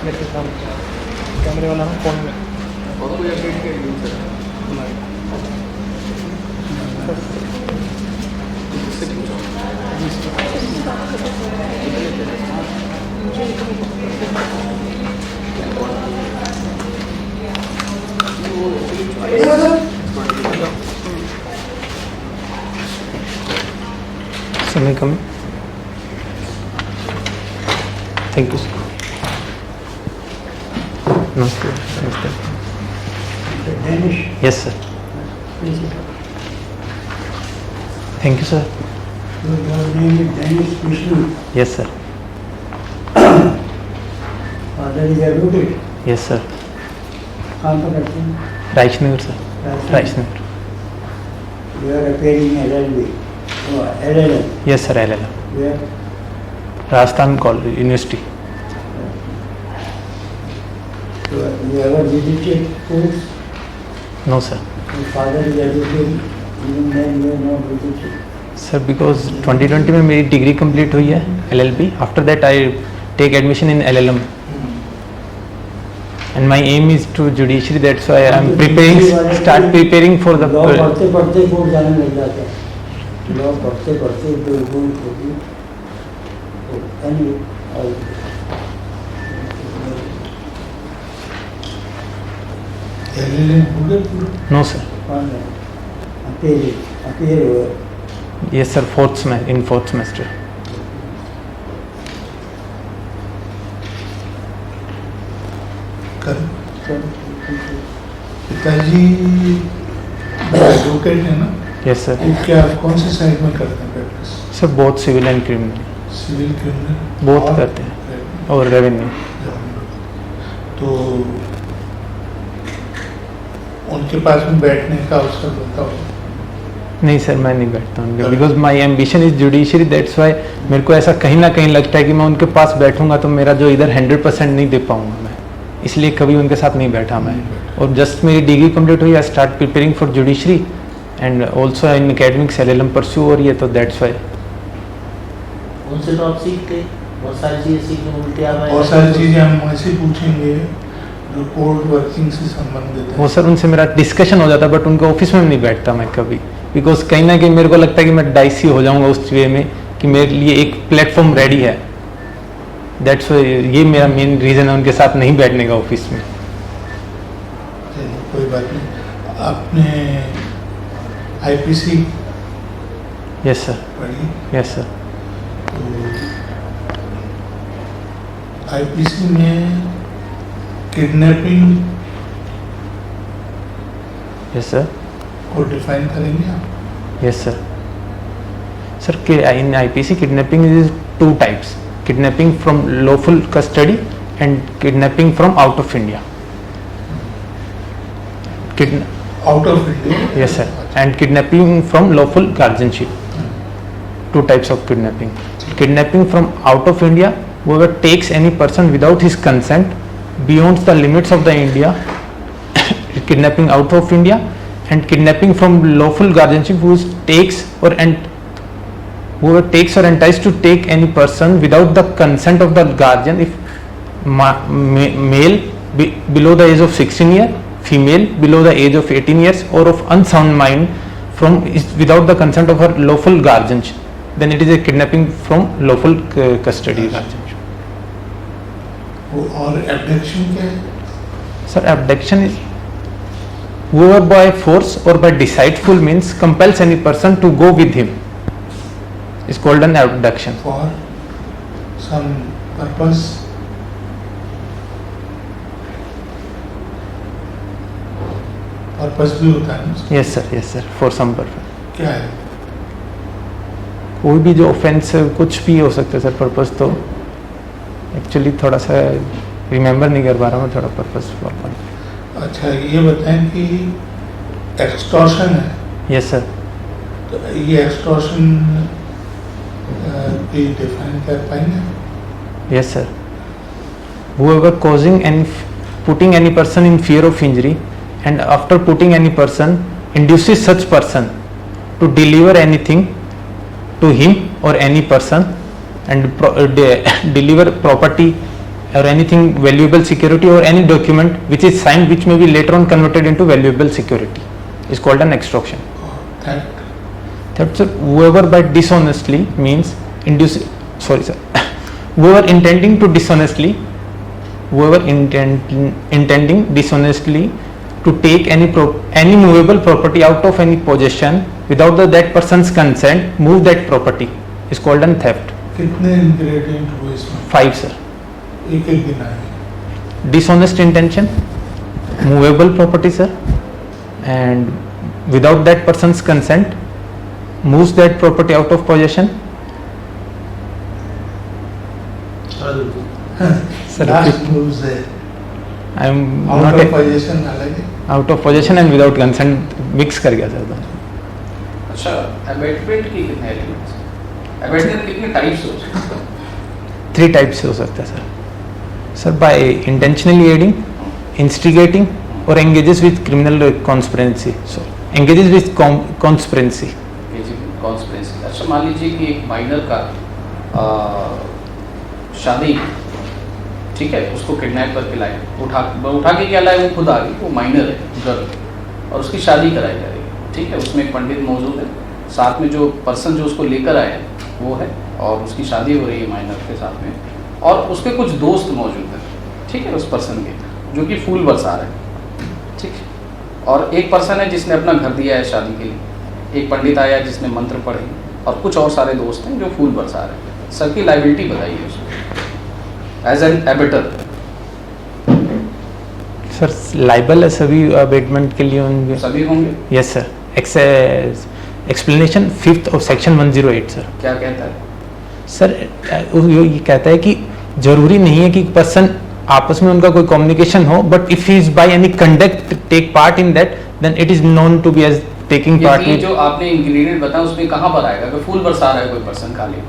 मेरे काम कैमरे वाला ना फ़ोन में और कोई अपडेट कर दी सर किससे पूछा समय कम थैंक यू सर नमस्ते नमस्ते yes sir thank you sir yes sir yes sir Raisinghnagar sir Raisinghnagar yes sir LLM Rajasthan college university no sir sir because 2020 में मेरी डिग्री कंप्लीट हुई है LLB after that I take admission in LLM and my aim is to judiciary, that's why I am start preparing for the पढ़ते पढ़ते court जाने लग जाता है लॉ पढ़ते पढ़ते no sir yes sir in fourth semester पिताजी advocate है ना यस सर क्या कौन सी साइड में करते हैं प्रैक्टिस सर बहुत civil and criminal civil criminal बहुत करते हैं और रेवेन्यू तो उनके पास में बैठने का अवसर होता हो नहीं सर मैं नहीं बैठता हूँ because my ambition is judiciary that's why मेरे को ऐसा कहीं ना कहीं लगता है कि मैं उनके पास बैठूंगा तो मेरा जो इधर 100% नहीं दे पाऊंगा मैं इसलिए कभी उनके साथ नहीं बैठा मैं और जस्ट मेरी डिग्री कंप्लीट हुई I start preparing for judiciary and also in academics LLM pursue हो रही है तो दैट्स वाई उनसे तो आप सीखते बहुत सारी चीज़ें सीखने को मिलती है बहुत सारी चीज़ें हम ऐसे पूछेंगे जो कोर्ट वर्किंग से संबंधित है वो सर उनसे मेरा डिस्कशन हो जाता है बट उनके ऑफिस में नहीं बैठता मैं कभी बिकॉज कहीं ना कहीं मेरे को लगता है कि मैं डाइसी हो जाऊंगा उस वे में कि मेरे लिए एक प्लेटफॉर्म रेडी है दैट्स ये मेरा मेन रीज़न है उनके साथ नहीं बैठने का ऑफिस में कोई बात नहीं आपने IPC यस सर पढ़ी यस सर तो IPC में किडनैपिंग यस सर को डिफाइन करेंगे आप yes sir sir in IPC kidnapping is 2 types kidnapping from lawful custody and kidnapping from out of India. Out of India? Yes sir. And kidnapping from lawful guardianship. 2 types of kidnapping. Kidnapping from out of India, whoever takes any person without his consent beyond the limits of the India, kidnapping out of India, and kidnapping from lawful guardianship who takes whoever takes or entices to take any person without the consent of the guardian if male below the age of 16 years, female below the age of 18 years or of unsound mind without the consent of her lawful guardian, then it is a kidnapping from lawful custody guardianship. और abduction क्या है? Sir, abduction is whoever by force or by deceitful means compels any person to go with him. Is called an abduction. For some purpose. Purpose भी होता है ना? Yes sir, for some purpose. क्या है? कोई भी जो ऑफेंस कुछ भी हो सकता है सर पर्पस तो एक्चुअली थोड़ा सा रिमेम्बर नहीं कर पा रहा मैं थोड़ा पर्पस प्रॉपर अच्छा ये बताएं कि एक्सटॉर्शन है यस सर तो ये एक्सटॉर्शन भी डिफाइन कर पाएंगे yes sir whoever causing and putting any person in fear of injury and after putting any person induces such person to deliver anything to him or any person and deliver property or anything valuable security or any document which is signed which may be later on converted into valuable security is called an extortion. Theft. Theft, sir, whoever by dishonestly means whoever intending dishonestly to take any movable property out of any possession without that person's consent, move that property is called an theft. कितने ingredient हुए इसमें? 5, sir. एक एक दिन आए. Dishonest intention, movable property, sir, and without that person's consent moves that property out of possession. Sir, last news है. I am out not of position अलग है. out of possession and without consent mix कर गया sir दोनों. अच्छा, abetment की कितने elements? Abetment कितने टाइप्स हो सकते हैं? 3 टाइप्स से हो सकता है sir. Sir by intentionally aiding, instigating और engages with criminal conspiracy. So engages with conspiracy. Conspiracy. अच्छा, मान लीजिए कि एक माइनर का शादी, ठीक है, उसको किडनैप करके लाए, उठा के क्या लाए, वो खुद आ गई, वो माइनर है गर्ल, और उसकी शादी कराई जा रही है, ठीक है. उसमें एक पंडित मौजूद है, साथ में जो पर्सन जो उसको लेकर आया है वो है, और उसकी शादी हो रही है माइनर के साथ में, और उसके कुछ दोस्त मौजूद हैं, ठीक है, उस पर्सन के, जो कि फूल बरसा रहे हैं, ठीक है. और एक पर्सन है जिसने अपना घर दिया है शादी के लिए, एक पंडित आया जिसने मंत्र पढ़े, और कुछ और सारे दोस्त हैं जो फूल बरसा रहे हैं. सर की लाइबिलिटी बताइए उसको एज एन एबेटर. सर लाइबल है सभी अबेटमेंट के लिए होंगे. सभी होंगे. Yes sir. Explanation 5th of section 108 sir. क्या कहता है? सर ये कहता है कि जरूरी नहीं है कि पर्सन आपस में उनका कोई कम्युनिकेशन हो, but if he is by any conduct take part in that then it is known to be as taking part ये विद. जो आपने इंग्रेडिएंट बताया उसमें कहाँ पर आएगा? अगर फूल बरसा रहा है कोई पर्सन खाली,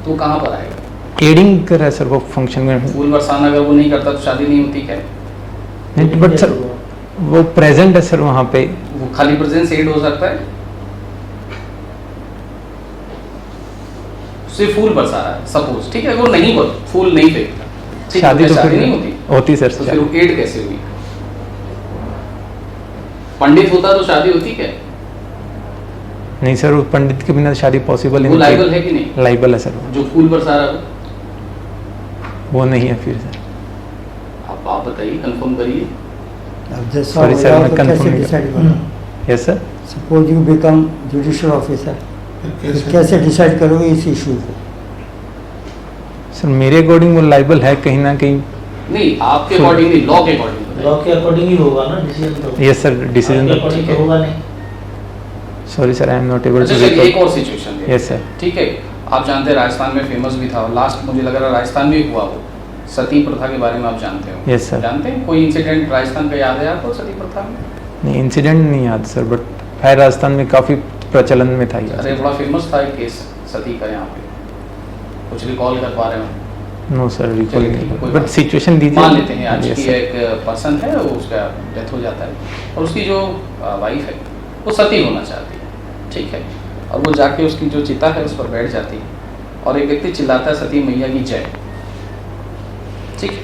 तो कहाँ पर आएगा? एडिंग कर रहा है सर वो फंक्शन में. फूल बरसाना अगर वो नहीं करता तो शादी नहीं होती क्या? बट सर वो प्रेजेंट है सर वहाँ पे. वो खाली प्रेजेंस एड हो सकता है. सिर्फ फूल बरसा रहा है सपोज, ठीक है, वो नहीं फूल नहीं फेंकता, ठीक है, शादी तो शादी फिर नहीं होती. होती सर. तो फिर वो एड कैसे हुई? पंडित होता तो शादी होती क्या? नहीं सर, वो पंडित के बिना शादी पॉसिबल वो लाइबल है कि नहीं? लाइबल है सर. जो फूल बरसा रहा है वो नहीं है फिर सर. आप बताइए, कंफर्म करिए. अब जैसा Sorry, sir, होगा मैं तो confirm कैसे नहीं डिसाइड हम्म. करोगे? Yes sir. Suppose you become judicial officer, कैसे डिसाइड करोगे इस इशू को? सर मेरे अकॉर्डिंग वो लाइबल है कहीं ना कहीं. नहीं, आपके अकॉर्डिंग नहीं, लॉ के अकॉर्डिंग. लॉ के अकॉर्डिंग ही होगा ना डिसीजन. तो यस सर, डिसीजन. आपके अकॉर्डिंग तो होगा नहीं. Sorry sir, I am not able अच्छा, टू चलिए एक रिकॉल. और सिचुएशन है. Yes sir. ठीक है, आप जानते हैं राजस्थान में फेमस भी था, और लास्ट मुझे लग रहा है राजस्थान में ही हुआ वो सती प्रथा के बारे में आप जानते हो? Yes sir. जानते हैं? कोई इंसिडेंट राजस्थान का याद है आपको सती प्रथा में? नहीं, इंसिडेंट नहीं याद सर, बट है राजस्थान में काफी प्रचलन में था ये. अरे बड़ा फेमस था एक केस सती का यहाँ पे, कुछ रिकॉल कर पा रहे हो? नो सर, रिकॉल चलिए, ठीक है, नहीं, कोई बट बात सिचुएशन दीजिए. मान लेते हैं आज Yes, की sir. एक पर्सन है, वो उसका डेथ हो जाता है, और उसकी जो वाइफ है वो सती होना चाहती है, ठीक है, और वो जाके उसकी जो चिता है उस पर बैठ जाती है, और एक व्यक्ति चिल्लाता है सती मैया की जय, ठीक है.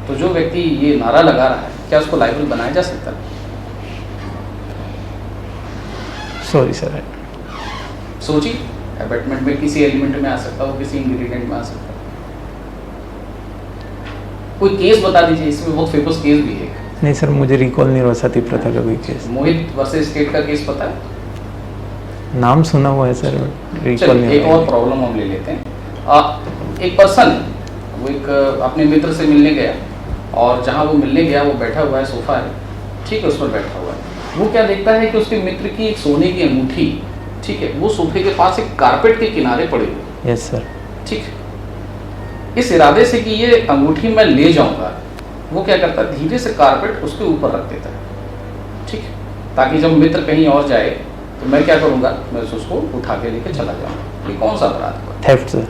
तो जो व्यक्ति ये नारा लगा रहा है, क्या उसको लाइबल बनाया जा सकता है? Sorry sir. सोचिए, अबेटमेंट में किसी एलिमेंट में आ सकता है, वो किसी इंग्रेडिएंट में आ सकता है. कोई केस बता दीजिए, इसमें बहुत फेमस केस भी है. नहीं सर, मुझे रिकॉल नहीं हो रहा सती प्रथा का कोई केस. मोहित वर्सेस स्टेट का केस पता है? नाम सुना हुआ है सर, रिकॉल चलिए नहीं एक हो और रहा. प्रॉब्लम हम ले लेते हैं. एक पर्सन वो एक अपने मित्र से मिलने गया, और जहाँ वो मिलने गया वो बैठा हुआ है, सोफा है, ठीक है, उस पर बैठा हुआ है. वो क्या देखता है कि उसके मित्र की एक सोने की अंगूठी, ठीक है, वो सोफे के पास एक कारपेट के किनारे पड़े हुए. Yes sir. ठीक है, इस इरादे से कि ये अंगूठी मैं ले जाऊंगा, वो क्या करता है, धीरे से कारपेट उसके ऊपर रख देता है, ठीक है, ताकि जब मित्र कहीं और जाए तो मैं क्या करूंगा, मैं उसको उठा के लेके चला जाऊंगा. ये कौन सा अपराध हुआ? Theft sir.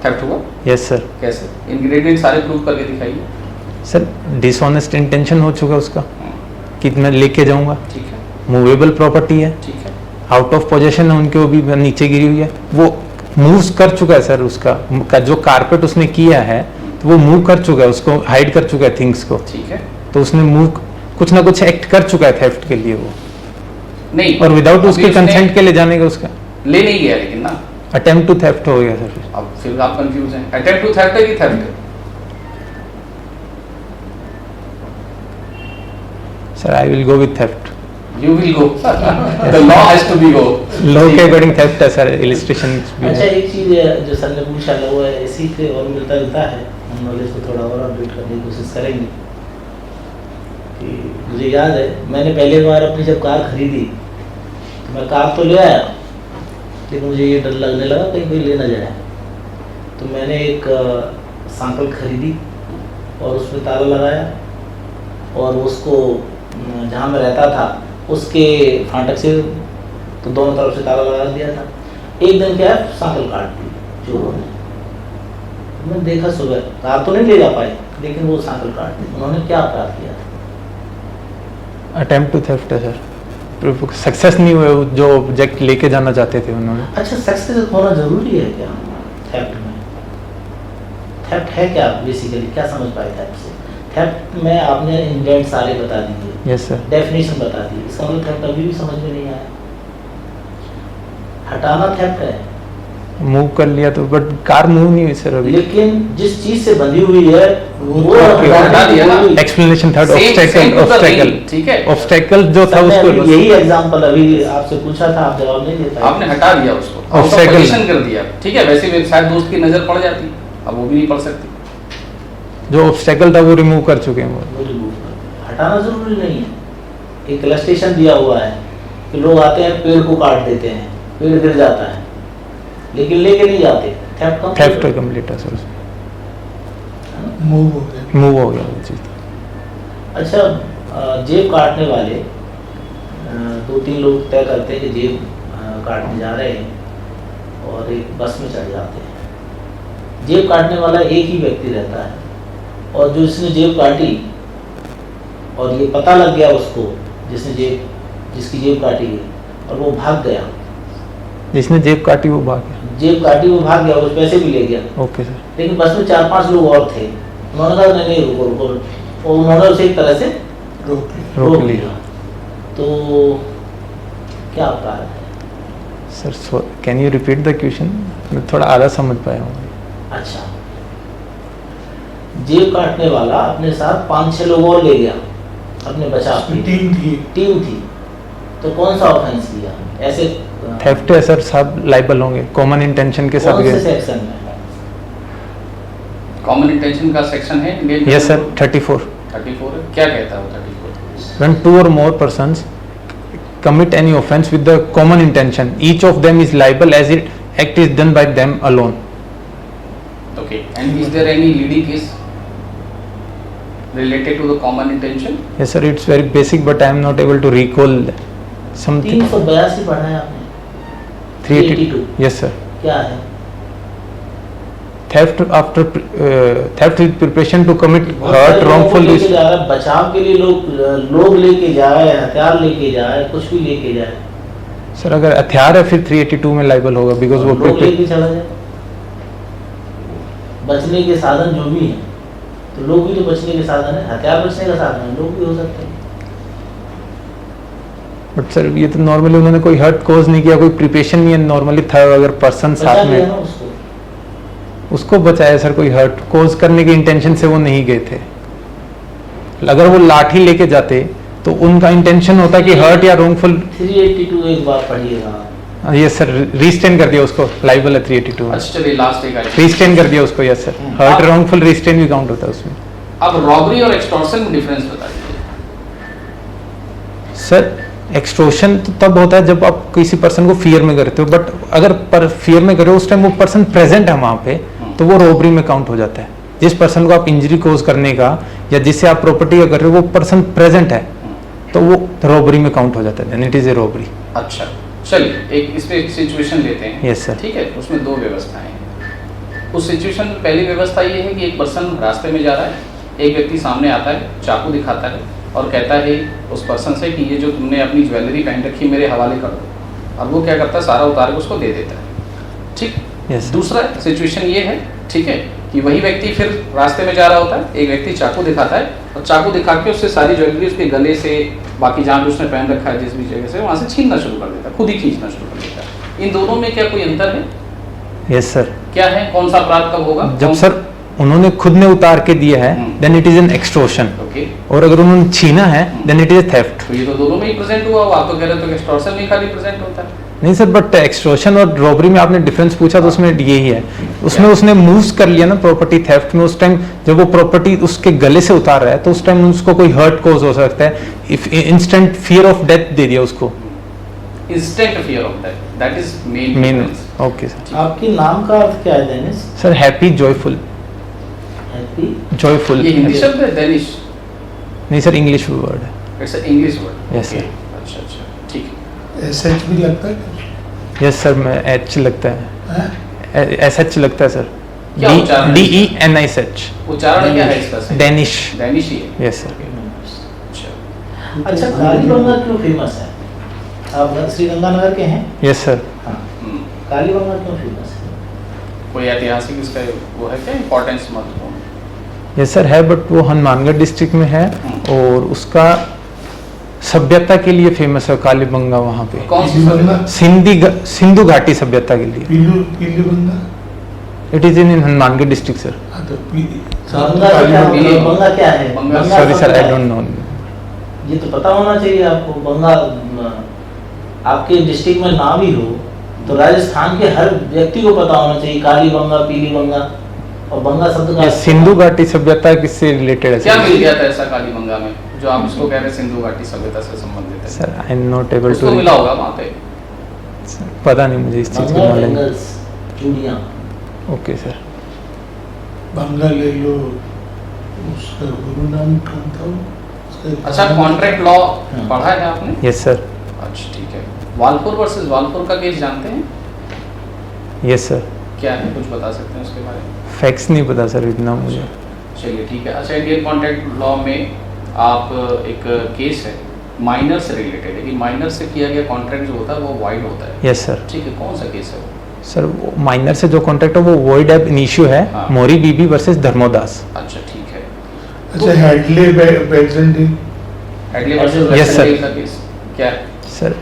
थेफ्ट हुआ. Yes sir. कैसे? इंग्रेडिएंट सारे प्रूव करके दिखाइए. सर डिसऑनेस्ट इंटेंशन हो चुका उसका कि मैं लेके जाऊंगा. ठीक है, मूवेबल प्रॉपर्टी है, ठीक है. आउट ऑफ पोजीशन है उनके, वो भी नीचे गिरी हुई है, वो मूव्स कर चुका है सर. उसका का जो कारपेट उसने किया है, तो तो वो मूव कर चुका है, उसको हाइड कर चुका है थिंग्स को, ठीक है, तो उसने मूव कुछ ना कुछ एक्ट कर चुका है थेफ्ट के लिए वो, नहीं और विदाउट अभी उसके उसने कंसेंट के ले जाने का उसका ले नहीं गया लेकिन ना, अटेम्प्ट टू थेफ्ट हो गया सर। अब फिर आप कंफ्यूज हैं, अटेम्प्ट टू थेफ्ट है कि थेफ्ट है? Sir I will go with theft, You will go. The law has to be go. Law के अकॉर्डिंग थेफ्ट है सर, इलिस्ट्रेशन भी अच्छा, है। एक चीज है जो सर ने पूछा था वो है इसी से और मिलता जुलता है, हम नॉलेज को थोड़ा और अपडेट करने की कोशिश करेंगे। कि मुझे याद है मैंने पहले बार अपनी जब कार खरीदी तो मैं कार तो ले आया, लेकिन मुझे ये डर लगने लगा कहीं कोई ले ना जाए, तो मैंने एक सैंपल खरीदी और उसमें ताला लगाया और उसको जहाँ मैं रहता था उसके फाटक से तो दोनों तरफ से ताला लगा दिया था। एक दिन क्या है सांकल काट दी चोरों ने, मैंने देखा सुबह, कार तो नहीं ले जा पाए लेकिन वो सांकल काट दी। उन्होंने क्या अपराध किया था? अटेम्प्ट टू थेफ्ट है सर, सक्सेस नहीं हुए जो ऑब्जेक्ट लेके जाना चाहते थे उन्होंने। अच्छा, सक्सेस होना जरूरी है क्या थेफ्ट में? थेफ्ट है क्या बेसिकली, क्या समझ पाए थेफ्ट से? थेफ्ट में आपने इंटेंट सारे बता दीजिए, यस सर, डेफिनेशन बता दी, इसका मतलब थेफ्ट अभी भी समझ में नहीं आया। हटाना थेफ्ट है, मूव कर लिया तो, बट कार मूव नहीं हुई सर अभी। लेकिन जिस चीज से बंधी हुई है वो Okay, हटा दिया ना। Explanation third, Same obstacle, to the obstacle, ring, ठीक है, ऑब्स्टेकल जो था सर, मैं उसको अभी यही एग्जांपल अभी आपसे पूछा था, आप जवाब नहीं दे पाए। आपने हटा दिया उसको, Obstacle। ऑब्स्टेकल कर दिया, ठीक है। वैसे भी शायद दोस्त की नजर पड़ जाती, अब वो भी नहीं पड़ सकती। जो ऑब्स्टेकल था वो रिमूव कर चुके हैं वो। वो remove कर। हटाना जरूरी नहीं है, एक इलस्ट्रेशन दिया हुआ है कि लोग आते हैं पेड़ को काट देते हैं, पेड़ गिर जाता है लेकिन लेके नहीं जाते, थेफ्ट कंप्लीट है सर, मूव हो गया। मूव हो गया वो चीज। अच्छा, जेब काटने वाले 2-3 लोग तय करते हैं कि जेब काटने जा रहे हैं और एक बस में चढ़ जाते हैं। जेब काटने वाला एक ही व्यक्ति रहता है और जो जिसने जेब काटी और ये पता लग गया उसको जिसकी जेब काटी गई और वो भाग गया, जिसने जेब काटी वो भाग गया। जेब काटी वो भाग गया, उस पैसे भी ले गया, ओके सर, लेकिन बस में 4-5 लोग और थे। उन्होंने कहा नहीं नहीं रुको रुको, और उन्होंने उसे एक तरह से रोक लिया। रोक लिया। तो क्या अपराध है? Sir can you repeat the question, मैं थोड़ा आधा समझ पाया हूँ। अच्छा, जेब काटने वाला अपने साथ 5-6 लोग और ले गया अपने बचाव के लिए, टीम थी, तो कौन सा ऑफेंस किया? ऐसे थेफ्ट है सर, सब लाइबल होंगे, कॉमन इंटेंशन के साथ कौन से गए। सेक्शन में? कॉमन इंटेंशन का सेक्शन है इंडियन यस सर, 34। 34 है, क्या कहता है वो 34? When 2 or more persons commit any offence with the common intention, each of them is liable as it act is done by them alone. Okay, and is there any leading case related to the common intention? Yes sir, it's very basic but I am not able to recall something. 382 पढ़ा है आपने? 382. Yes sir. क्या है? Theft after theft with preparation to commit बहुत hurt, सारे लोगों को wrongful लेके dis- जा रहा है, बचाव के लिए लोग लेके जाए, हथियार लेके जाए, कुछ भी लेके जाए, सर अगर हथियार है फिर 382 में लाइबल होगा बिकॉज वो लोग prepare- लेके चला जाए। बचने के साधन जो भी हैं, तो लोग भी तो बचने के साधन है, हथियार बचने का साधन है, लोग भी हो सकते हैं। बट सर ये तो नॉर्मली उन्होंने कोई हर्ट कॉज नहीं किया, कोई प्रिपरेशन नहीं है, नॉर्मली था अगर पर्सन बचा साथ लिया में ना उसको। उसको बचाया सर, कोई हर्ट कॉज करने के इंटेंशन से वो नहीं गए थे। अगर वो लाठी लेके जाते तो उनका इंटेंशन होता कि हर्ट या रोंगफुल। 382 एक बार पढ़िएगा। ये सर रिस्टेन कर दिया उसको, लाइबल है 382 में, अच्छा चलिए लास्ट एक आइटम। रिस्टेन कर दिया उसको। यस सर, हर्ट रोंगफुल रिस्टेन भी काउंट होता है उसमें। अब रॉबरी और एक्सटॉर्शन में डिफरेंस बताइए। सर एक्सटोर्शन तो तब होता है जब आप किसी पर्सन को फियर में करते हो, बट अगर पर फियर में करो उस टाइम वो पर्सन प्रेजेंट है वहां पे तो वो रॉबरी में काउंट हो जाता है। जिस पर्सन को आप इंजरी कोज करने का या जिससे आप प्रॉपर्टी कर रहे हो वो पर्सन प्रेजेंट है तो वो रॉबरी में काउंट हो जाता है, then it is a robbery. अच्छा चलिए एक इस पे एक सिचुएशन लेते हैं। Yes sir. ठीक है, उसमें 2 व्यवस्थाएं हैं। उस सिचुएशन में पहली व्यवस्था ये है कि एक पर्सन रास्ते में जा रहा है, एक व्यक्ति सामने आता है, चाकू दिखाता है और कहता है उस पर्सन से कि ये जो तुमने अपनी ज्वेलरी पहन रखी मेरे हवाले कर दो, और वो क्या करता है सारा उतार के उसको दे देता है। ठीक। यस। दूसरा सिचुएशन ये है, ठीक है, कि वही व्यक्ति फिर रास्ते में जा रहा होता है, एक व्यक्ति चाकू दिखाता है और चाकू दिखा के उससे सारी ज्वेलरी उसके गले से, बाकी जहाँ भी उसने पहन रखा है जिस भी जगह से, वहाँ से छीनना शुरू कर देता है, खुद ही खींचना शुरू कर देता है। इन दोनों में क्या कोई अंतर है? Yes sir. क्या है, कौन सा अपराध कब होगा? जब सर उन्होंने खुद ने उतार के दिया है then it is an extortion, okay, और अगर उन्होंने छीना है देन इट इज थेफ्ट। तो ये तो दोनों में ही प्रेजेंट हुआ। आप तो कह रहे हो एक्सटॉर्शन में खाली प्रेजेंट होता है। नहीं सर, बट एक्सटॉर्शन और रॉबरी में आपने डिफरेंस पूछा तो उसमें यही है, उसमें उसने मूव्स कर लिया ना प्रॉपर्टी थेफ्ट में। उस टाइम जब वो प्रॉपर्टी उसके गले से उतार रहा है तो उस टाइम उसको कोई हर्ट कोज हो सकता है, if instant fear of death दे दिया उसको, instant fear of death, that is main main. Okay sir. आपके नाम का अर्थ क्या है Dennis? Sir happy joyful, happy joyful. ये हिंदी शब्द है डेनिश? नहीं सर, इंग्लिश वर्ड है। It's English word. Yes, sir. अच्छा अच्छा, ठीक है। एसएच भी लगता है यस सर, मैं एच लगता है, हैं? एस एच लगता है सर, क्या उच्चारण है? DENISH, उच्चारण क्या है इसका सही? डेनिश। डेनिश ही है। Yes sir. अच्छा, अच्छा, कालीबंगा क्यों फेमस है? आप श्रीगंगानगर के हैं? Yes sir. हाँ, हम्म। कालीबंगा क्यों फेमस है? कोई ऐतिहासिक इसका वो है क्या इम्पोर्टेंस महत्वपूर्ण? यस सर है, बट वो हनुमानगढ़ डिस्ट्रिक्ट में है और उसका सभ्यता के लिए फेमस है कालीबंगा। वहाँ पे कौन सी पीलीबंगा, सिंधु घाटी सभ्यता के लिए। Pilibanga. It is in Hanumangarh district sir. हाँ तो बंगा का क्या कालीबंगा- मतलब? बंगा क्या है? बंगा- बंगा सॉरी शब्द सर, क्या आई है? Don't know. ये तो पता होना चाहिए आपको। बंगा आपके डिस्ट्रिक्ट में नाम ही हो तो राजस्थान के हर व्यक्ति को पता होना चाहिए कालीबंगा, पीलीबंगा और बंगा शब्द का ये सिंधु घाटी सभ्यता किससे रिलेटेड है क्या सर? मिल गया था ऐसा कालीबंगा में जो आप इसको कह रहे हैं सिंधु घाटी सभ्यता से संबंधित है? Sir I am not able उसको टू, मिला होगा वहाँ पे। पता नहीं मुझे इस चीज बंगा का नॉलेज। बेंगल्स, चूड़ियाँ। Okay sir. बंगा ले लो, उसका गुरु नाम कौन था उसका? अच्छा, कॉन्ट्रैक्ट लॉ पढ़ा है आपने? Yes sir. अच्छा ठीक है। वालपुर वर्सेस वालपुर का केस जानते हैं? Yes sir. क्या है, कुछ बता सकते हैं उसके बारे में? फैक्ट्स नहीं पता सर इतना मुझे। चलिए ठीक है। अच्छा, इंडियन कॉन्ट्रैक्ट लॉ में आप एक केस है माइनर से रिलेटेड है कि माइनर से किया गया कॉन्ट्रैक्ट जो होता है वो वाइड होता है। Yes sir. ठीक है, कौन सा केस है वो? सर वो माइनर से जो कॉन्ट्रैक्ट है वो वॉइड एब इनिशियो है, हाँ। मोरी बीबी वर्सेस धर्मोदास। अच्छा ठीक है। अच्छा, Hadley Baxendale. Hadley versus Yes, West sir. Indies का केस क्या है? Sir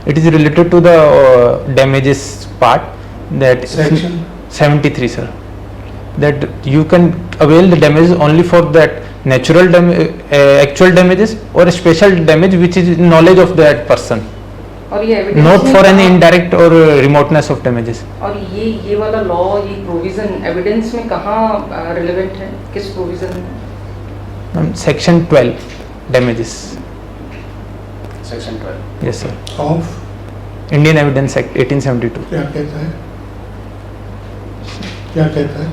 it is related to the damages part that Section? 73 sir, that you can avail the damages only for that natural actual damages or special damage which is knowledge of that person, और ये evidence not में for any कहाँ- indirect or remoteness of damages. और ये वाला law, ये provision evidence में कहाँ रिलेवेंट है, किस प्रोविजन में? Section 12 damages. Section 12। Yes sir. Of Indian Evidence Act 1872. क्या कहता है? क्या कहता है?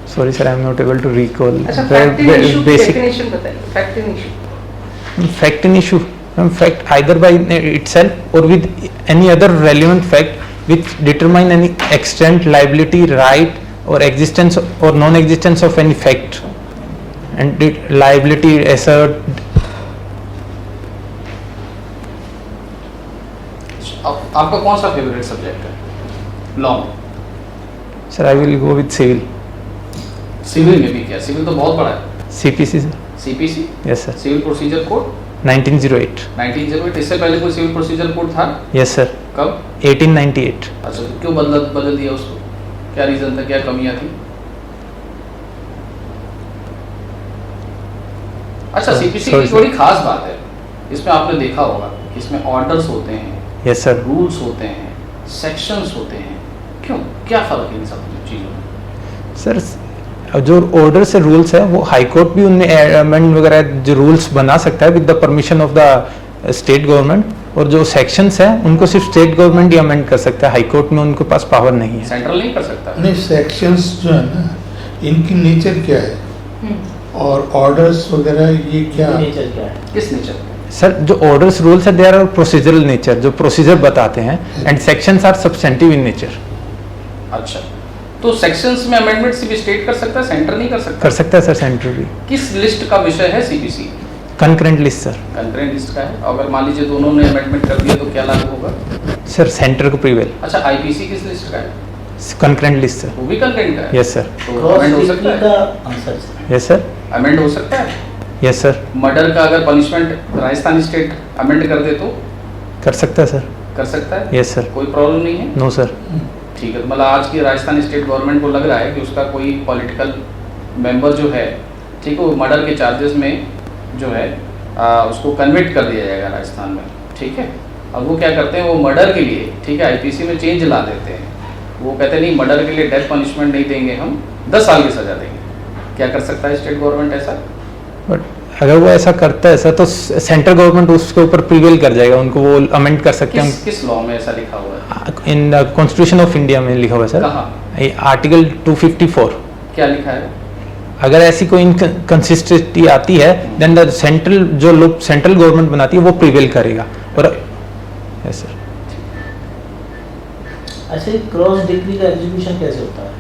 Sorry sir, I am not able to recall. अच्छा, Very- fact in very issue की basic. डेफिनेशन बताइए। Fact in issue Fact in issue, fact either by itself or with any other relevant fact which determine any extent, liability, right or existence or non-existence of any fact, and liability assert. अब आपका कौन सा favourite subject है law में? Sir, I will go with civil. Civil में भी क्या? Civil तो बहुत बड़ा है। CPC sir. CPC, Yes sir. Civil procedure code 1908. 1908। इससे पहले कोई सिविल प्रोसीजर कोड था? Yes sir. कब? 1898. अच्छा, तो क्यों बदल दिया उसको? क्या रीजन था, क्या कमियां थी? अच्छा, Sorry, सीपीसी sorry, की थोड़ी खास बात है, इसमें आपने देखा होगा कि इसमें ऑर्डर्स होते हैं, Yes sir. रूल्स होते हैं, सेक्शंस होते हैं। क्यों, क्या फर्क है इन सब चीजों में? सर जो ऑर्डर से रूल्स है वो हाई कोर्ट भी उनमें अमेंड वगैरह जो रूल्स बना सकता है with the permission of the state government, और जो सेक्शंस है उनको सिर्फ स्टेट गवर्नमेंट ही अमेंड कर सकता है, हाई कोर्ट में उनके पास पावर नहीं है। सेंट्रल नहीं कर सकता? नहीं, सेक्शंस जो है ना, इनकी नेचर क्या है और ऑर्डर्स वगैरह ये क्या? नेचर क्या है? किस नेचर में? सर जो ऑर्डर्स रूल्स है दे आर प्रोसीजरल नेचर, जो प्रोसीजर बताते हैं, and sections are substantive in nature. अच्छा, तो सेक्शंस में अमेंडमेंट सिर्फ स्टेट कर सकता है, सेंटर नहीं कर सकता? कर सकता है सर सेंटर भी। किस लिस्ट का विषय है CPC? Concurrent list sir. Concurrent list का है, अगर मान लीजिए दोनों ने अमेंडमेंट कर दिया तो क्या लागू होगा? सर सेंटर को प्रिवेल। अच्छा, आईपीसी किस लिस्ट का है? Concurrent list sir. वो भी कंकरेंट का है? Yes sir. तो क्रॉस अमेंड हो डिग्री सकता का है? Answer yes sir. अमेंड हो सकता है? Yes sir. मर्डर का अगर पनिशमेंट राजस्थान स्टेट अमेंड कर दे तो कर सकता है सर। कर सकता है? Yes sir. कोई प्रॉब्लम नहीं है? No sir. ठीक है, तो मतलब आज की राजस्थान स्टेट गवर्नमेंट को लग रहा है कि उसका कोई पॉलिटिकल मेंबर जो है, ठीक है, वो मर्डर के चार्जेस में जो है उसको कन्विक्ट कर दिया जाएगा राजस्थान में, ठीक है। अब वो क्या करते हैं, वो मर्डर के लिए, ठीक है, आईपीसी में चेंज ला देते हैं। वो कहते हैं नहीं, मर्डर के लिए डेथ पनिशमेंट नहीं देंगे, हम 10 साल की सजा देंगे। क्या कर सकता है स्टेट गवर्नमेंट ऐसा? बट अगर वो ऐसा करता है सर तो सेंट्रल गवर्नमेंट उसके ऊपर प्रिवेल कर जाएगा, उनको वो अमेंड कर सकते हैं। किस लॉ में ऐसा लिखा हुआ है? In the constitution of India में लिखा हुआ है सर। कहाँ? आर्टिकल 254। क्या लिखा है? अगर ऐसी कोई इनकंसिस्टेंसी आती है देन द सेंट्रल गवर्नमेंट बनाती है वो प्रिवेल करेगा। और यस सर। अच्छा, ये क्रॉस डिग्री का एग्जीक्यूशन कैसे होता है?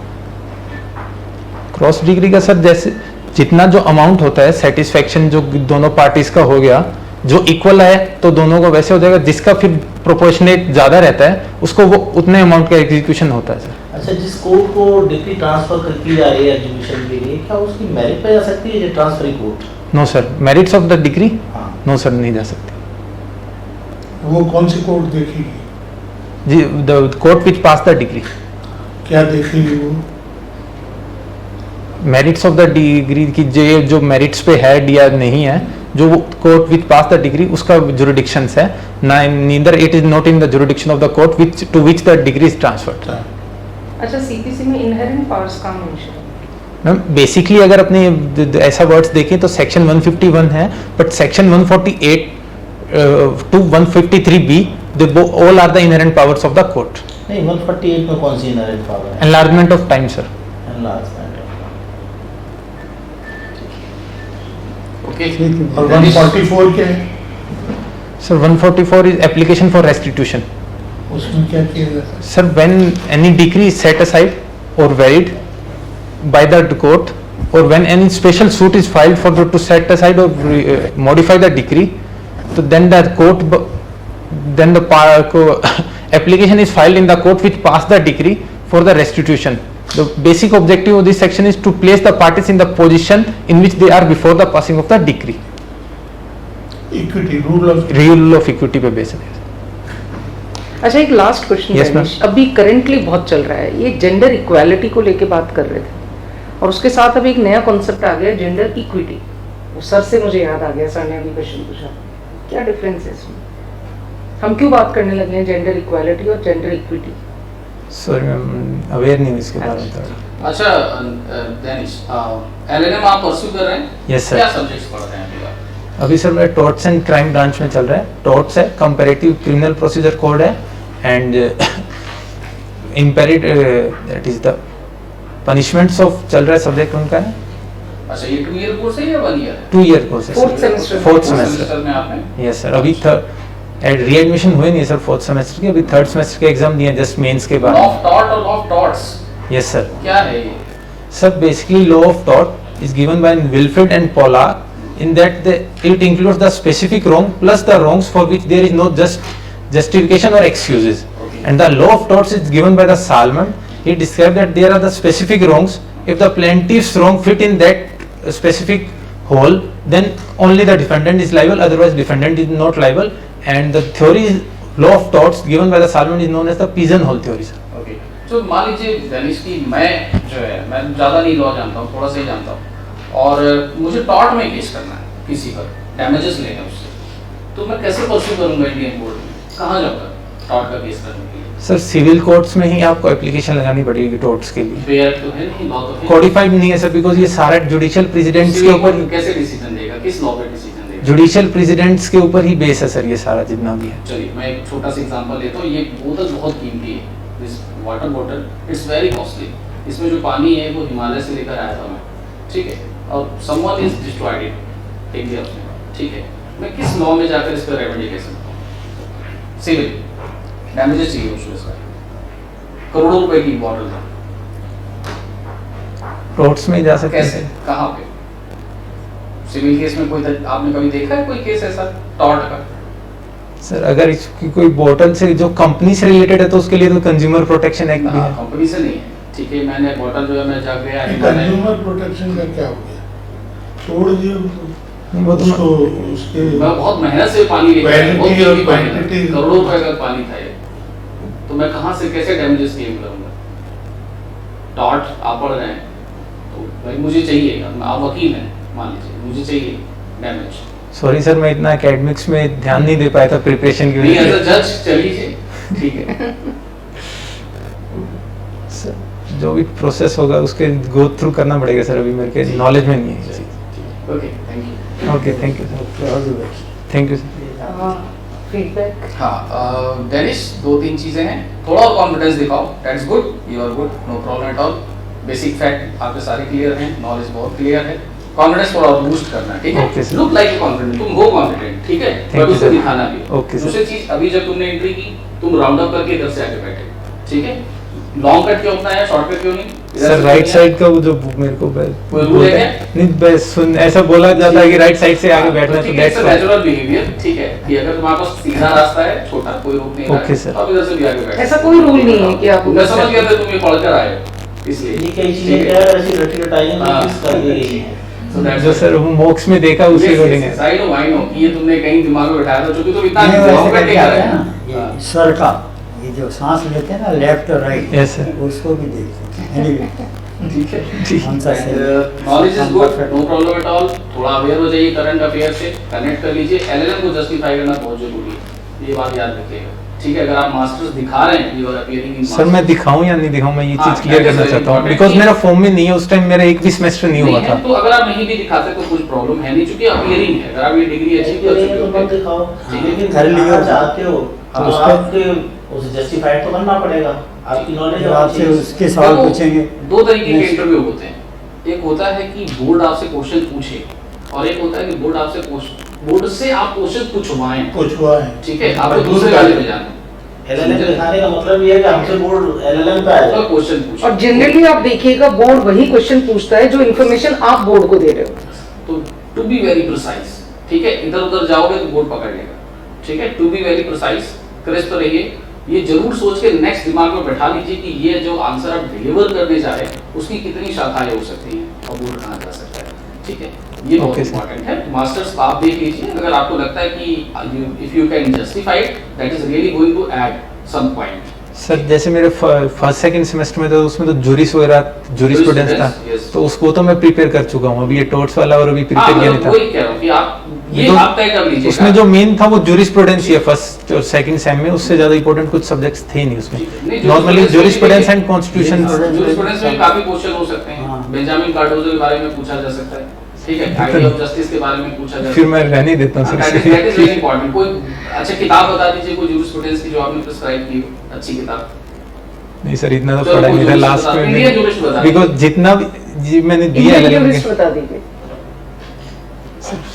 क्रॉस डिग्री का सर जैसे जितना जो अमाउंट होता है सेटिस्फेक्शन जो दोनों पार्टीज का हो गया, जो इक्वल है तो दोनों को वैसे हो जाएगा, जिसका फिर प्रोपोर्शनेट ज्यादा रहता है उसको वो उतने अमाउंट का एग्जीक्यूशन होता है सर। अच्छा, जिस कोर्ट को डिग्री ट्रांसफर की जा रही है एग्जीक्यूशन के लिए, क्या उसकी मेरिट पे जा सकती है ये transferee court? No sir, merits of the degree हाँ। नो सर, नहीं जा सकती। वो कौन सी कोर्ट देखेगी? जी, the court which pass the degree. क्या देखेगी वो? मेरिट्स ऑफ द डिग्री की जो मेरिट्स पे है या नहीं है, जो court which pass the degree उसका जुरिडिक्शंस है ना, neither it is not in the jurisdiction of the court which to which the degree is transferred. अच्छा, सीपीसी में इनहेरेंट पावर्स कहाँ मेंशन है? मैम बेसिकली अगर अपने ऐसा वर्ड्स देखें तो सेक्शन 151 है, but section 148 to 153B all are the inherent powers of the court. नहीं, 148 में कौन सी इनहेरेंट पावर है? Enlargement of time sir. Enlargement of okay. और 144 क्या है? Sir 144 is application for restitution. उसमें क्या किया जाता है? Sir when any decree is set aside or varied by the court, or when any special suit is filed for to set aside or modify the decree, so then the court then the application is filed in the court which passed the decree for the restitution. The basic objective of this section is to place the parties in the position in which they are before the passing of the decree. Equity, rule of equity पे based है। अच्छा, एक last question Yes, ma'am. अभी currently बहुत चल रहा है, ये जेंडर इक्वालिटी को लेके बात कर रहे थे, और उसके साथ अभी एक नया कॉन्सेप्ट आ गया जेंडर इक्विटी। वो सर से मुझे याद आ गया, सर ने अभी क्वेश्चन पूछा, क्या डिफरेंस है इसमें? हम क्यों बात करने लगे हैं जेंडर इक्वालिटी और gender equity? Sorry ma'am, aware नहीं हूँ इसके बारे में थोड़ा। अच्छा डेनिश, एलएलएम आप परस्यू कर रहे हैं? Yes, sir. क्या सब्जेक्ट्स पढ़ रहे हैं अभी आप? अभी सर मेरा टॉर्ट्स एंड क्राइम ब्रांच में चल रहा है। टॉर्ट्स है, कंपैरेटिव क्रिमिनल प्रोसीजर कोड है, एंड इम्पेरिट that is the punishments of चल रहा है सब्जेक्ट उनका है। अच्छा, ये 2 ईयर कोर्स है या 1 ईयर? 2 ईयर कोर्स है। Fourth semester. Fourth semester semester. में आपने? यस सर, अभी रीएडमिशन हुए नहीं सर फोर्थ सेमेस्टर के, अभी थर्ड सेमेस्टर के एग्जाम दिए जस्ट मेंस के लॉ बाद। ऑफ टॉट और law of torts yes sir. क्या है ये? Sir, basically law of tort is given by Wilfred and Pollack, in that it includes the specific wrong plus the wrongs for which there is no justification or excuses. Okay. And the law of torts is given by the Salmon. He described that there are the specific wrongs. If the plaintiff's wrong fit in that specific hole, then only the defendant is liable, otherwise defendant is not liable. And the theory is, law of torts given by the Salmon is known as the pigeonhole theory, sir. Okay, तो मान लीजिए Danish की मैं जो है, मैं ज़्यादा नहीं लॉ जानता हूँ, थोड़ा सा ही जानता हूँ, और मुझे टॉर्ट में केस करना है किसी पर, डैमेजेस लेने हैं उससे, तो मैं कैसे परस्यू करूँगा इंडियन कोर्ट में? कहाँ जाऊँगा टॉर्ट का केस करने के लिए? सर सिविल कोर्ट्स में ही आपको एप्लीकेशन लगानी पड़ेगी टॉर्ट्स के लिए। फेयर तो है नहीं, लॉ तो है। कोडिफाइड नहीं है सर, बिकॉज ये सारा जुडिशियल प्रेसिडेंट्स के ऊपर ही, कैसे डिसीजन देगा, किस लॉ पे डिसीजन देगा? जुडिशियल प्रेसिडेंट्स के ऊपर ही बेस है सर ये सारा जितना भी है। चलिए मैं एक छोटा सा एग्जांपल लेता हूँ। ये बोतल बहुत कीमती है, this water bottle it's very costly. इसमें जो पानी है वो हिमालय से लेकर आया था मैं, ठीक है, और someone is destroyed it, take दिया उसने, ठीक है, मैं किस लॉ में जाकर इस पर रेमेडी ले सकता हूँ? सिविल डैमेजेस चाहिए उसको, इसका करोड़ों रुपए की बॉटल था, टॉर्ट्स में ही जा सकते कैसे, हैं। कहाँ पे? सिविल केस में कोई आपने कभी देखा है कोई केस ऐसा टॉर्ट का? सर अगर इसकी कोई बोतल से जो कंपनी से रिलेटेड है तो उसके लिए तो कंज्यूमर प्रोटेक्शन एक्ट भी है। कंपनी से नहीं है, ठीक है। मैंने बोतल जो है मैं जाके कंज्यूमर प्रोटेक्शन का क्या हो गया? तोड़ दिया वो तो उसको, उसके मैं बहुत मेहनत से पानी लेके आया, बहुत क्वालिटी और कीमती पानी था, क्वांटिटी करोड़ों रुपए का पानी था ये, तो मैं कहाँ से कैसे डैमेजेस क्लेम करूंगा? टॉर्ट आप पढ़ रहे हैं तो भाई मुझे चाहिए, आप वकील हैं मान लीजिए, मुझे चाहिए डैमेज। सॉरी सर मैं इतना एकेडमिक्स में ध्यान नहीं दे पाया था प्रिपरेशन की नहीं वजह एज अ जज चलिए, ठीक है। से। जो भी प्रोसेस होगा उसके गो थ्रू करना पड़ेगा सर, अभी मेरे के नॉलेज में नहीं है ये चीज़। Okay thank you. Okay thank you sir, okay all the best. Thank you sir. Feedback हाँ डेनिश, 2-3 चीजें हैं, थोड़ा और कॉन्फिडेंस दिखाओ, that's good, you are good, no problem at all. Basic fact आपके सारे क्लियर हैं, नॉलेज बहुत क्लियर है, कॉन्फिडेंस थोड़ा और बूस्ट करना है, ठीक है? Okay, sir. Look like confident, तुम हो कॉन्फिडेंट, ठीक है? Thank बट you, उसको sir. दिखाना भी। Okay, sir. दूसरी चीज, अभी जब तुमने एंट्री की, तुम राउंड अप करके इधर से आके बैठे, ठीक है? लॉन्ग कट क्यों अपना है, शॉर्ट कट क्यों नहीं? इधर सर से राइट क्यों साइड का वो जो मेरे को कोई रूल है क्या? नहीं बस सुन ऐसा बोला जाता है कि राइट साइड से आगे हाँ, बैठना, तो तो ठीक है, that's it's a natural behavior, ठीक है? कि अगर तुम्हारे पास सीधा रास्ता है, छोटा कोई रोक नहीं रहा है, Okay, sir. तो आप इधर से भी आगे बैठ ऐसा सकते कोई हो। रूल नहीं है कि आप मैं समझ गया था तुम ये पढ़कर आए हो, इसलिए ये कई ठीक चीजें है? क्या है, ऐसी रटी रटाई हाँ। कर दी गई हैं। So that's जो it. सर वो मोक्स में देखा उसी अकॉर्डिंग है। आई नो कि ये तुमने कहीं दिमाग में बैठाया था, क्योंकि तुम इतना नहीं, वैसे लॉन्ग कट करके नहीं कर आते रहे हैं हैं। ना, ये सर का ये जो सांस लेते हैं ना लेफ्ट और राइट, Yes, sir. उसको भी देखते हैं। Anyway, ठीक है? कौन सा सही है? नॉलेज इज हम good, perfect. No problem at all. थोड़ा अवेयर हो जाइए करंट अफेयर से, कनेक्ट कर लीजिए। एलएलएम को जस्टिफाई करना बहुत जरूरी है, ये बात याद रखिएगा, ठीक है? अगर आप मास्टर्स दिखा रहे हैं, you are appearing in sir मैं दिखाऊं या नहीं दिखाऊं, मैं ये हाँ, चीज क्लियर that is करना very चाहता हूँ important. बिकॉज मेरा फॉर्म में नहीं है, उस टाइम मेरा एक भी सेमेस्टर नहीं हुआ है, था। तो अगर आप नहीं भी दिखाते तो कुछ प्रॉब्लम है नहीं, क्योंकि अपीयरिंग है। अगर आप ये डिग्री अचीव कर चुके तो हो, मत दिखाओ, लेकिन कर लियो। दिखाना चाहते हो हाँ, तो उस पे- आपके उसे जस्टिफाइड तो करना पड़ेगा, आपकी नॉलेज जब आपसे उसके सवाल देखो, पूछेंगे। दो तरीके के Yes. इंटरव्यू होते हैं। एक होता है कि बोर्ड आपसे क्वेश्चन पूछे, और एक होता है कि बोर्ड आपसे बोर्ड से आप क्वेश्चन पूछवाएं, कुछ हुआ है, ठीक है? आपको मजबूर दूसरे कर वाले दे। में जाना एलएलएम दिखाने का मतलब ये है कि हमसे बोर्ड एलएलएम पे आ है, जाए। क्वेश्चन पूछे। और जनरली आप देखिएगा बोर्ड वही क्वेश्चन पूछता है जो इन्फॉर्मेशन आप बोर्ड को दे रहे हो। तो टू बी वेरी प्रिसाइज, ठीक है? इधर उधर जाओगे तो बोर्ड पकड़ लेगा, ठीक है? To be very precise, crisp रहिए। ये जरूर सोच के नेक्स्ट दिमाग में बैठा लीजिए कि ये जो आंसर आप डिलीवर करने जा रहे हैं उसकी कितनी शाखाएं हो सकती हैं और बोर्ड कहाँ जा सकता है, ठीक है? ये बहुत Okay, sir. इंपॉर्टेंट है। मास्टर्स आप देख लीजिए, अगर आपको लगता है कि if you can justify it, that is really going to add some point. Sir जैसे मेरे फर्स्ट सेकंड सेमेस्टर में तो उसमें तो जूरिस वगैरह जूरिस्प्रूडेंस था, Yes. तो उसको तो मैं प्रिपेयर कर चुका हूँ। अभी ये टोट्स वाला और अभी हाँ, प्रिपेयर किया मतलब नहीं था। वही कह रहा हूँ कि आप ये Because आप तय कर लीजिए। उसमें जो मेन था वो जूरिस्प्रूडेंस ही है फर्स्ट और सेकंड सेम में, उससे ज्यादा इंपॉर्टेंट कुछ सब्जेक्ट्स थे नहीं उसमें। नहीं, नॉर्मली jurisprudence जूरिस्प्रूडेंस में- एंड कॉन्स्टिट्यूशन। जूरिस्प्रूडेंस में काफी क्वेश्चन हो सकते हैं। हाँ। बेंजामिन कार्डोजो के बारे में पूछा जा सकता है, ठीक है? आइडिया ऑफ जस्टिस के बारे में पूछा जा फिर सकता मैं रहने देता हूँ है। Sir. That is very important. कोई अच्छा किताब बता दीजिए, कोई जूरिस्प्रूडेंस की जो आपने प्रिस्क्राइब की हो, अच्छी किताब। नहीं सर इतना तो चलो, पढ़ा नहीं था कोई लास्ट जूरिस्ट में, इंडियन जूरिस्ट बता बिकॉज जितना भी जी मैंने दिया इंडियन LLM जूरिस्ट बता दीजिए।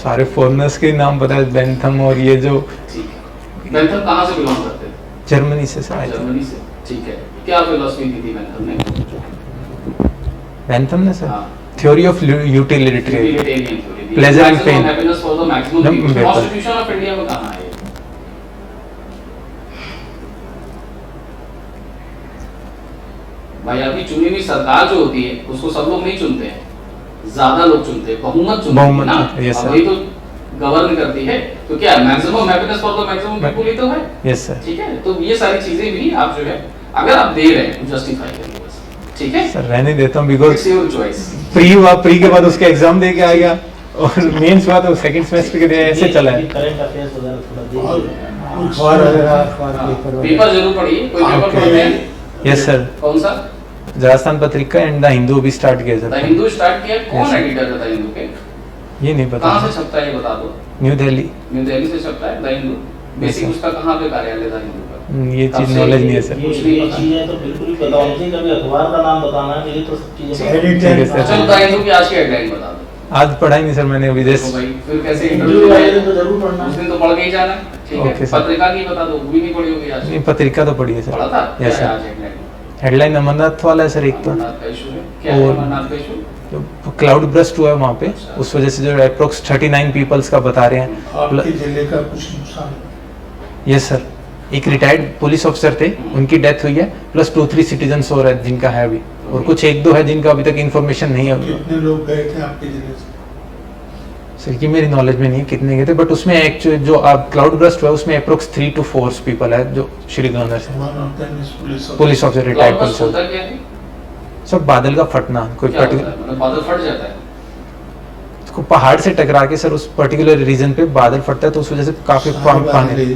सारे फॉरेनर्स के नाम पता है, बेंथम और ये जो ठीक है। बेंथम कहाँ से बिलोंग करते हैं? जर्मनी से सर आए थे। जर्मनी से, ठीक है। क्या फिलॉसफी दी थी बेंथम ने? बेंथम ने सर हाँ, theory of utilitarian utilitarian theory the. Pleasure and Maximum pain. happiness for the maximum No, people। बिल्कुल। कॉन्स्टिट्यूशन ऑफ इंडिया में कहाँ है ये? भाई अभी चुनी हुई सरकार जो होती है उसको सब लोग नहीं चुनते हैं, ज्यादा लोग चुनते हैं, बहुमत चुनते हैं बहुमत ना। चुनते हैं, yes, अब sir. वही तो गवर्न करती है, तो क्या maximum happiness for the maximum people ही तो है, यस सर। ठीक है? तो ये सारी चीजें भी आप जो है अगर आप दे रहे हैं जस्टिफाई करिए बस, ठीक है? सर रहने देता हूँ because it's your choice. Pre हुआ, प्री के बाद उसका एग्जाम दे के आ गया और मेंस हुआ तो सेकंड सेमेस्टर के लिए ऐसे चला है। करंट अफेयर्स वगैरह थोड़ा और देखिए। अखबार वगैरह अखबार पेपर वगैरह। पेपर जरूर पढ़िए। कोई पेपर Okay. पढ़ते हैं? यस सर, कौन सा? राजस्थान पत्रिका एंड द हिंदू भी स्टार्ट किया द सर। हिंदू स्टार्ट किया। कौन Yes. एडिटर है द हिंदू के? ये नहीं पता कहाँ से छपता है ये बता दो। न्यू दिल्ली। न्यू दिल्ली से छपता है द हिंदू। Basic sir. उसका कहाँ पे कार्यालय द हिंदू का? ये कब चीज से नॉलेज नहीं है सर। ये चीजें तो बिल्कुल ही पता होनी चाहिए, कभी अखबार का नाम बताना है, ये तो सब चीजें एडिटर ठीक है, सर। चलो द हिंदू की आज की हेडलाइन बता दो। आज पढ़ा ही नहीं सर मैंने अभी तो जस्ट। भाई फिर कैसे इंटरव्यू इंटरव्यू वाले दिन तो जरूर पढ़ना उस है। दिन तो पढ़ के ही जाना है, ठीक है? Okay, sir. पत्रिका की बता दो, वो भी नहीं पढ़ी होगी आज। नहीं पत्रिका तो पढ़ी है पढ़ा सर। था? यस क्या है सर। आज हेडलाइन? हेडलाइन अमरनाथ वाला है सर एक तो। अमरनाथ का इशू है। क्या है और- अमरनाथ का इशू? क्लाउड ब्रस्ट हुआ है वहाँ पे, उस वजह से जो अप्रोक्स 39 पीपल्स का बता रहे हैं। आपके जिले का कुछ नुकसान? यस सर, एक रिटायर्ड पुलिस ऑफिसर थे, उनकी डेथ हुई है, प्लस 2-3 सिटीजन्स और है जिनका है अभी, और कुछ 1-2 है जिनका अभी तक इन्फॉर्मेशन नहीं है। कितने लोग गए थे आपके जिले से? सर की मेरी नॉलेज में नहीं है कितने गए थे, बट उसमें एक्चुअली जो आप क्लाउड ब्रस्ट हुआ है उसमें अप्रोक्स 3 to 4 पीपल है जो श्री गवर्नर से one of them is police officer, retired police होता ऑफिसर। क्या है? सर बादल का फटना, कोई क्या होता है? पर्टिकुलर मतलब बादल फट जाता है? उसको पहाड़ से टकरा के सर उस पर्टिकुलर रीजन पे बादल फटता है, तो उस वजह से काफी पानी,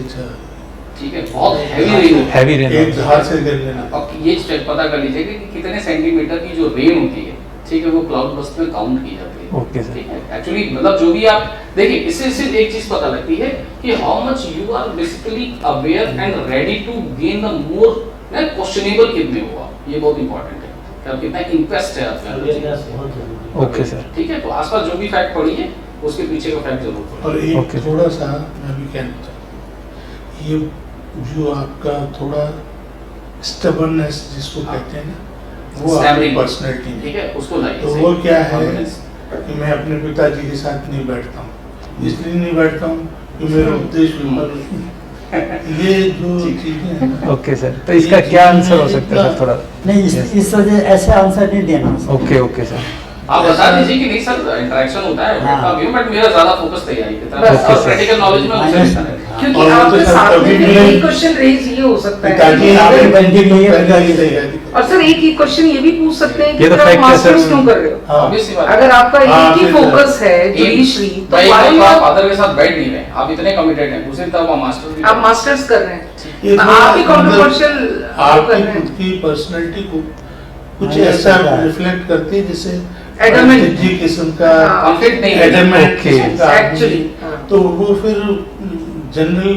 ठीक है, बहुत हैवी रेन होता है। Heavy rain. एक जहाज से गिर लेना। अब ये चेक पता कर लीजिए कि कितने सेंटीमीटर की जो रेन होती है, ठीक है, वो क्लाउड बस्ट में काउंट की जाती है। Okay sir. ठीक है, एक्चुअली मतलब जो भी आप देखिए, इससे सिर्फ एक चीज पता लगती है कि how much you are basically aware and ready to gain the more questionable कितने हो आप, ये बहुत इंपॉर्टेंट है कि आप कितना इंटरेस्ट है आपका। अवेयरनेस बहुत जरूरी है। Okay sir. ठीक है, तो आसपास जो भी फैक्ट पड़ी है उसके पीछे का फैक्ट जरूर पढ़िए। और एक Okay. थोड़ा सा मैं भी कहना चाहूँ, ये जो आपका थोड़ा स्टबर्ननेस जिसको कहते हैं ना, वो आपकी Stammering, पर्सनैलिटी ठीक है, उसको लाइए। तो सही। वो क्या है Confidence। कि मैं अपने पिताजी के साथ नहीं बैठता हूँ, इसलिए नहीं बैठता हूँ कि मेरा उपदेश विफल हो। ये जो चीजें हैं ना, ओके सर, तो इसका क्या आंसर हो सकता है सर थोड़ा? नहीं, इस वजह ऐसे आंसर नहीं देना सर। Okay okay sir. आप बता दीजिए कि नहीं सर इंटरेक्शन होता है, हाँ। बट मेरा ज्यादा फोकस तैयारी की तरफ बस, और बस। प्रैक्टिकल नॉलेज में उनसे हाँ, रहता है। क्योंकि और आपके तो सर साथ में कभी फिर भी- एक क्वेश्चन रेज ये हो सकता है पिताजी कि आपकी अगर- बंदी नहीं है, तैयारी तैयारी और सर एक ही क्वेश्चन ये भी पूछ सकते हैं कि ये तो फिर आप fact है मास्टर्स सर। क्यों कर रहे हो? हाँ। Obvious सी बात है। अगर आपका हाँ, एक ही फिर- फोकस है जुडिशरी, तो भाई why तो not- आप फादर के साथ बैठ नहीं रहे, आप इतने कमिटेड हैं, दूसरी तरफ आप मास्टर्स भी आप मास्टर्स कर रहे हैं, ये थोड़ा आप ही मतलब कंट्रोवर्शियल कर आपकी रहे हैं। खुद की पर्सनैलिटी को कुछ हाँ, ये ऐसा होता है। रिफ्लेक्ट करती है जिससे Adamant। जिद्दी किस्म का हाँ। कॉन्फ्लिक्ट नहीं है। Adamant Okay. किस्म का आदमी, Actually, हाँ। तो वो फिर जनरल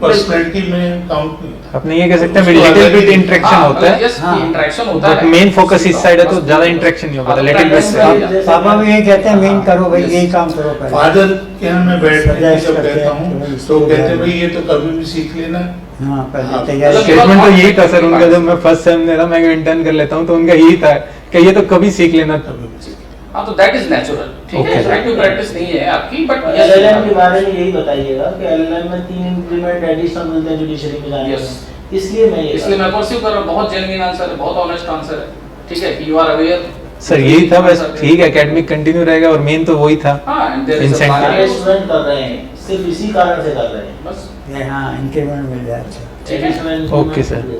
पर्सनैलिटी में काउंट नहीं होता। अपने ये कह सकते हैं लिटिल बिट इंटरेक्शन हाँ, होता है, just हाँ। इंटरेक्शन होता बट है। मेन फोकस इस साइड है तो ज्यादा इंटरेक्शन नहीं हो पाता, लिटिल बिट से। हाँ। पापा भी यही कहते हैं, मेन करो भाई, यही काम करो पहले। फादर के यहाँ मैं बैठने की Suggest जब करते कहता हैं हूँ कि भाई तो इसको कहते हैं ध्यान भाई ये तो कभी भी सीख लेना। हाँ, पहले हाँ, तैयारी मतलब- स्टेटमेंट तो यही था सर उनका, जब मैं फर्स्ट सेम में था, मैं इंटर्न कर लेता हूँ, तो उनका यही था कि ये तो कभी सीख लेना। कभी भी सीख हाँ, तो दैट इज नेचुरल, ठीक है, Okay. राइट टू प्रैक्टिस नहीं है आपकी, बट एलएलएम के बारे में यही बताइएगा कि एलएलएम में 3 इंक्रीमेंट एडिशनल मिलते हैं जुडिशरी में जाने Yes. में, इसलिए मैं ये इसलिए मैं परस्यू कर रहा हूँ, बहुत जेन्युइन आंसर है, बहुत ऑनेस्ट आंसर है, ठीक है, कि यू आर अवेयर। सर यही था बस, ठीक है, एकेडमिक कंटिन्यू रहेगा और मेन तो वही था। हाँ, and there is a Incentive. सारे bias। स्टूडेंट कर रहे हैं, सिर्फ इसी कारण से कर रहे हैं। बस ये हाँ, इंक्रीमेंट मिल जाए। अच्छा, ठीक है। Additional Okay, sir. increment।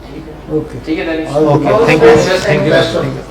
ठीक है, ओके। ठीक है, then और- ओके, और- thank you, Best of thank luck. You.